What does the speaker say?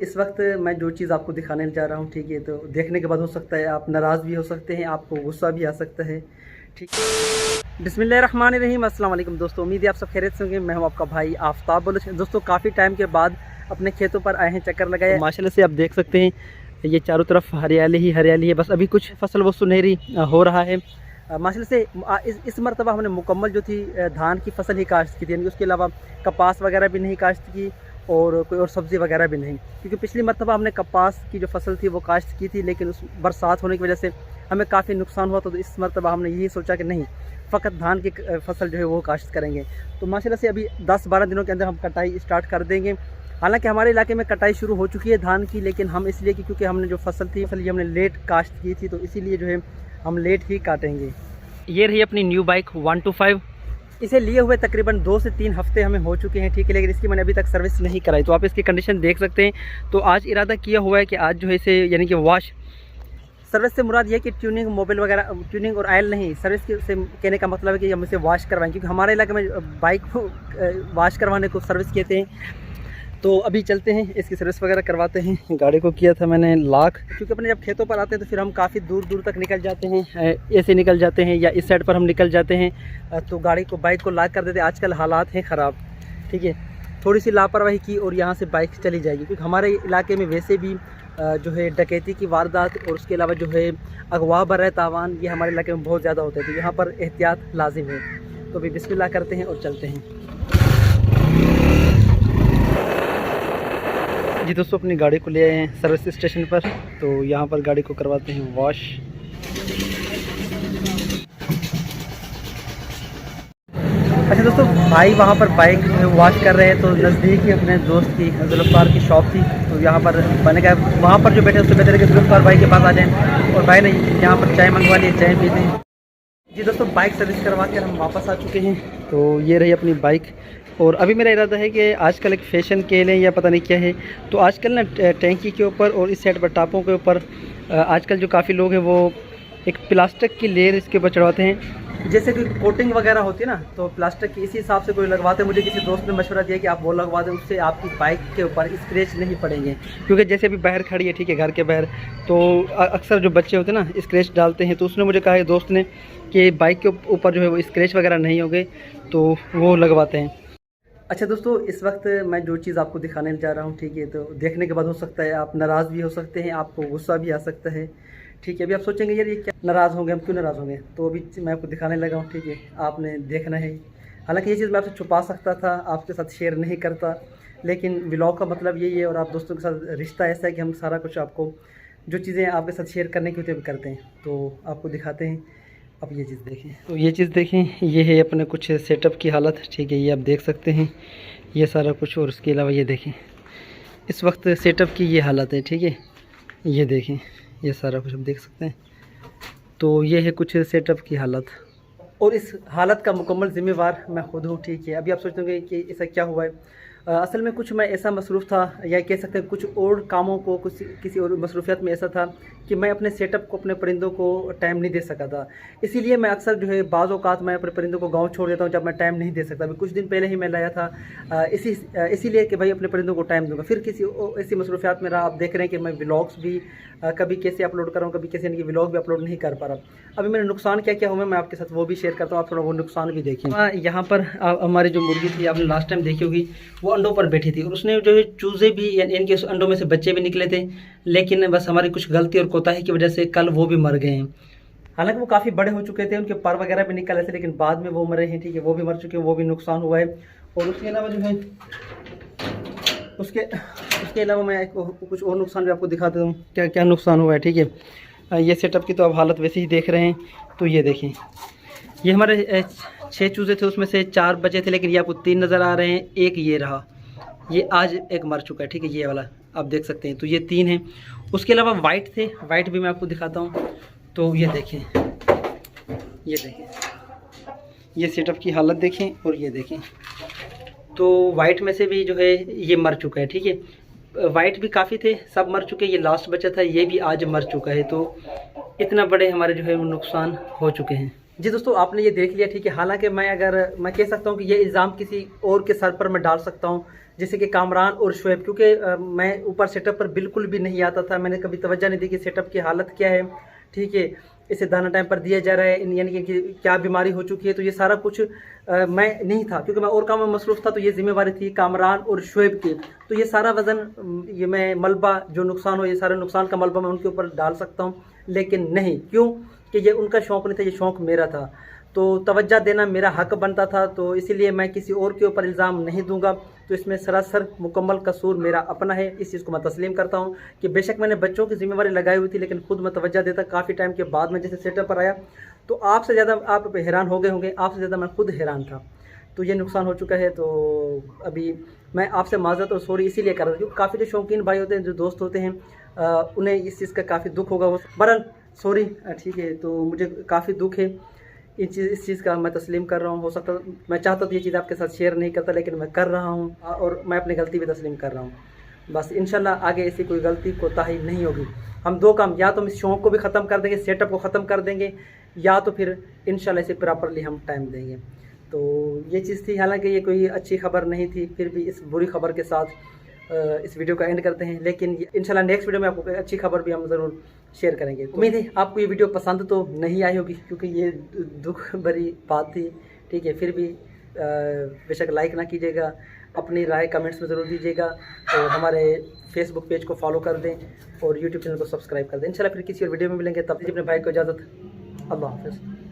इस वक्त मैं जो चीज़ आपको दिखाने जा रहा हूँ, ठीक है, तो देखने के बाद हो सकता है आप नाराज़ भी हो सकते हैं, आपको गुस्सा भी आ सकता है। ठीक है, बिस्मिल्लाहिर्रहमानिर्रहीम। अस्सलाम वालेकुम दोस्तों, उम्मीद है आप सब खैरियत से होंगे। मैं हूँ आपका भाई आफ्ताब बलोच। दोस्तों काफ़ी टाइम के बाद अपने खेतों पर आए हैं, चक्कर लगाए। तो माशाल्लाह से आप देख सकते हैं ये चारों तरफ हरियाली ही हरियाली है। बस अभी कुछ फसल वो सुनहरी हो रहा है माशाल्लाह से। इस मरतबा हमने मुकम्मल जो थी धान की फसल ही काश्त की थी, यानी उसके अलावा कपास वगैरह भी नहीं काश्त की और कोई और सब्ज़ी वगैरह भी नहीं, क्योंकि पिछली मरतबा हमने कपास की जो फसल थी वो काश्त की थी, लेकिन उस बरसात होने की वजह से हमें काफ़ी नुकसान हुआ। तो इस मरतबा हमने यही सोचा कि नहीं, फ़कत धान की फसल जो है वो काश्त करेंगे। तो माशाल्लाह से अभी 10-12 दिनों के अंदर हम कटाई स्टार्ट कर देंगे। हालांकि हमारे इलाके में कटाई शुरू हो चुकी है धान की, लेकिन हम इसलिए कि क्योंकि हमने जो फसल थी ये हमने लेट काश्त की थी, तो इसीलिए जो है हम लेट ही काटेंगे। ये रही अपनी न्यू बाइक 125। इसे लिए हुए तकरीबन 2 से 3 हफ्ते हमें हो चुके हैं, ठीक है, लेकिन इसकी मैंने अभी तक सर्विस नहीं कराई। तो आप इसकी कंडीशन देख सकते हैं। तो आज इरादा किया हुआ है कि आज जो है इसे यानी कि वॉश, सर्विस से मुराद ये कि ट्यूनिंग मोबाइल वगैरह, ट्यूनिंग और ऑयल नहीं, सर्विस से कहने का मतलब है कि हम इसे वॉश करवाएं, क्योंकि हमारे इलाके में बाइक को वॉश करवाने को सर्विस कहते हैं। तो अभी चलते हैं, इसकी सर्विस वगैरह करवाते हैं। गाड़ी को किया था मैंने लॉक, क्योंकि अपने जब खेतों पर आते हैं तो फिर हम काफ़ी दूर दूर तक निकल जाते हैं, ऐसे निकल जाते हैं या इस साइड पर हम निकल जाते हैं, तो गाड़ी को बाइक को लॉक कर देते हैं। आजकल हालात हैं ख़राब, ठीक है, थोड़ी सी लापरवाही की और यहाँ से बाइक चली जाएगी, क्योंकि हमारे इलाके में वैसे भी जो है डकैती की वारदात और उसके अलावा जो है अगवा बर तावान, ये हमारे इलाके में बहुत ज़्यादा होते हैं, तो यहाँ पर एहतियात लाजिम है। तो अभी बिस्मिल्लाह करते हैं और चलते हैं। जी दोस्तों, अपनी गाड़ी को ले आए हैं सर्विस स्टेशन पर, तो यहाँ पर गाड़ी को करवाते हैं वॉश। अच्छा दोस्तों, भाई वहाँ पर बाइक वॉश कर रहे हैं, तो नज़दीक ही अपने दोस्त की जुल्फ़कार की शॉप थी, तो यहाँ पर मैंने कहा वहाँ पर जो बैठे उससे बेहतर है कि जुल्फ़कार भाई के पास आ जाएँ, और भाई ने यहाँ पर चाय मंगवा ली, चाय पीते हैं। जी दोस्तों, बाइक सर्विस करवा कर हम वापस आ चुके हैं। तो ये रही अपनी बाइक, और अभी मेरा इरादा है कि आजकल एक फ़ैशन के लें या पता नहीं क्या है, तो आजकल ना टैंकी के ऊपर और इस साइड पर टापों के ऊपर आजकल जो काफ़ी लोग हैं वो एक प्लास्टिक की लेयर इसके ऊपर चढ़वाते हैं, जैसे कि कोटिंग वगैरह होती है ना, तो प्लास्टिक की इसी हिसाब से कोई लगवाते हैं। मुझे किसी दोस्त ने मशवरा दिया कि आप वो लगवा दें, उससे आपकी बाइक के ऊपर स्क्रैच नहीं पड़ेंगे, क्योंकि जैसे अभी बाहर खड़ी है, ठीक है, घर के बाहर, तो अक्सर जो बच्चे होते हैं ना स्क्रैच डालते हैं, तो उसने मुझे कहा है दोस्त ने कि बाइक के ऊपर जो है वो स्क्रैच वगैरह नहीं होंगे, तो वो लगवाते हैं। अच्छा दोस्तों, इस वक्त मैं जो चीज़ आपको दिखाने जा रहा हूँ, ठीक है, तो देखने के बाद हो सकता है आप नाराज़ भी हो सकते हैं, आपको गुस्सा भी आ सकता है, ठीक है। अभी आप सोचेंगे यार ये क्या नाराज़ होंगे, हम क्यों नाराज़ होंगे, तो अभी मैं आपको दिखाने लगा हूँ, ठीक है, आपने देखना है। हालांकि ये चीज़ मैं आपसे छुपा सकता था, आपके साथ शेयर नहीं करता, लेकिन व्लॉग का मतलब यही है, और आप दोस्तों के साथ रिश्ता ऐसा है कि हम सारा कुछ आपको जो चीज़ें आपके साथ शेयर करने की होती है करते हैं, तो आपको दिखाते हैं। अब ये चीज़ देखें, तो ये चीज़ देखें, ये है अपने कुछ सेटअप की हालत, ठीक है, ये आप देख सकते हैं ये सारा कुछ, और उसके अलावा ये देखें इस वक्त सेटअप की ये हालत है, ठीक है, ये देखें ये सारा कुछ आप देख सकते हैं। तो ये है कुछ सेटअप की हालत, और इस हालत का मुकम्मल ज़िम्मेवार मैं खुद हूँ, ठीक है। अभी आप सोचते होंगे कि ऐसा क्या हुआ है, असल में कुछ मैं ऐसा मसरूफ़ था, या कह सकते हैं कुछ और कामों को, कुछ किसी और मसरूफियत में ऐसा था कि मैं अपने सेटअप को, अपने परिंदों को टाइम नहीं दे सका था। इसीलिए मैं अक्सर जो है बाज़ औक़ात मैं अपने परिंदों को गांव छोड़ देता हूं जब मैं टाइम नहीं दे सकता। अभी कुछ दिन पहले ही मैं लाया था इसीलिए कि भाई अपने परिंदों को टाइम दूंगा, फिर किसी ऐसी मसरूफियात में रहा। आप देख रहे हैं कि मैं व्लॉग्स भी कभी कैसे अपलोड कर रहा हूँ, कभी कैसे इनकी व्लॉग भी अपलोड नहीं कर पा रहा। अभी मेरे नुकसान क्या क्या हुए मैं आपके साथ वो भी शेयर करता हूँ, आप थोड़ा वो नुकसान भी देखिए। यहाँ पर हमारी जो मुर्गी थी, आपने लास्ट टाइम देखी होगी, वो अंडों पर बैठी थी, और उसने जो है चूज़े भी, इनके अंडों में से बच्चे भी निकले थे, लेकिन बस हमारी कुछ गलती और कोताही की वजह से कल वो भी मर गए हैं। हालांकि वो काफ़ी बड़े हो चुके थे, उनके पर वगैरह भी निकल आए थे, लेकिन बाद में वो मरे हैं, ठीक है, वो भी मर चुके हैं, वो भी नुकसान हुआ है। और उसके अलावा जो है उसके अलावा मैं कुछ और नुकसान भी आपको दिखा देता हूँ, क्या क्या नुकसान हुआ है, ठीक है। ये सेटअप की तो आप हालत वैसे ही देख रहे हैं। तो ये देखें, ये हमारे 6 चूज़े थे, उसमें से 4 बचे थे, लेकिन ये आपको 3 नज़र आ रहे हैं, एक ये रहा, ये आज एक मर चुका है, ठीक है, ये वाला आप देख सकते हैं। तो ये 3 हैं। उसके अलावा वाइट थे, वाइट भी मैं आपको दिखाता हूँ। तो ये देखें, ये देखें, ये सेटअप की हालत देखें, और ये देखें, तो वाइट में से भी जो है ये मर चुका है, ठीक है। वाइट भी काफ़ी थे, सब मर चुके, ये लास्ट बचा था, ये भी आज मर चुका है। तो इतना बड़े हमारे जो है वो नुकसान हो चुके हैं। जी दोस्तों, आपने ये देख लिया, ठीक है। हालांकि मैं कह सकता हूँ कि ये इल्ज़ाम किसी और के सर पर मैं डाल सकता हूँ, जैसे कि कामरान और शुएब, क्योंकि मैं ऊपर सेटअप पर बिल्कुल भी नहीं आता था। मैंने कभी तवज्जो नहीं दी कि सेटअप की हालत क्या है, ठीक है, इसे दाना टाइम पर दिया जा रहा है, यानी कि क्या बीमारी हो चुकी है। तो ये सारा कुछ मैं नहीं था, क्योंकि मैं और काम में मसरूफ़ था। तो ये जिम्मेवारी थी कामरान और शुएब की। तो ये सारा वज़न, ये मैं मलबा जो नुकसान हो, ये सारे नुकसान का मलबा मैं उनके ऊपर डाल सकता हूँ, लेकिन नहीं। क्यों? कि ये उनका शौक़ नहीं था, ये शौक़ मेरा था। तो तवज्जो देना मेरा हक़ बनता था, तो इसीलिए मैं किसी और के ऊपर इल्ज़ाम नहीं दूंगा। तो इसमें सरासर मुकम्मल कसूर मेरा अपना है। इस चीज़ को मैं तस्लीम करता हूँ कि बेशक मैंने बच्चों की ज़िम्मेवारी लगाई हुई थी, लेकिन खुद मैं तवज्जो देता। काफ़ी टाइम के बाद मैं जैसे सेटअप पर आया, तो आपसे ज़्यादा आप हैरान हो गए होंगे, आपसे ज़्यादा मैं खुद हैरान था। तो ये नुकसान हो चुका है। तो अभी मैं आपसे माज़रत और सॉरी इसीलिए कर रहा था, क्योंकि काफ़ी जो शौकीन भाई होते हैं, जो दोस्त होते हैं, उन्हें इस चीज़ का काफ़ी दुख होगा। बहरहाल सॉरी, ठीक है। तो मुझे काफ़ी दुख है इस चीज़ का, मैं तस्लीम कर रहा हूँ। हो सकता मैं चाहता तो ये चीज़ आपके साथ शेयर नहीं करता, लेकिन मैं कर रहा हूँ, और मैं अपनी गलती भी तस्लीम कर रहा हूँ। बस इंशाल्लाह आगे ऐसी कोई गलती कोताही नहीं होगी। हम दो काम, या तो हम इस शौक़ को भी ख़त्म कर देंगे, सेटअप को ख़त्म कर देंगे, या तो फिर इंशाल्लाह इसे प्रॉपरली हम टाइम देंगे। तो ये चीज़ थी। हालांकि ये कोई अच्छी खबर नहीं थी, फिर भी इस बुरी खबर के साथ इस वीडियो का एंड करते हैं। लेकिन इंशाल्लाह नेक्स्ट वीडियो में आपको अच्छी खबर भी हम ज़रूर शेयर करेंगे। उम्मीद है आपको ये वीडियो पसंद तो नहीं आई होगी, क्योंकि ये दुख भरी बात थी, ठीक है। फिर भी बेशक लाइक ना कीजिएगा, अपनी राय कमेंट्स में ज़रूर दीजिएगा, और हमारे फेसबुक पेज को फॉलो कर दें, और यूट्यूब चैनल को सब्सक्राइब कर दें। इंशाल्लाह फिर किसी और वीडियो में मिलेंगे। तब तक अपने भाई को इजाज़त। अल्लाह हाफ़िज़।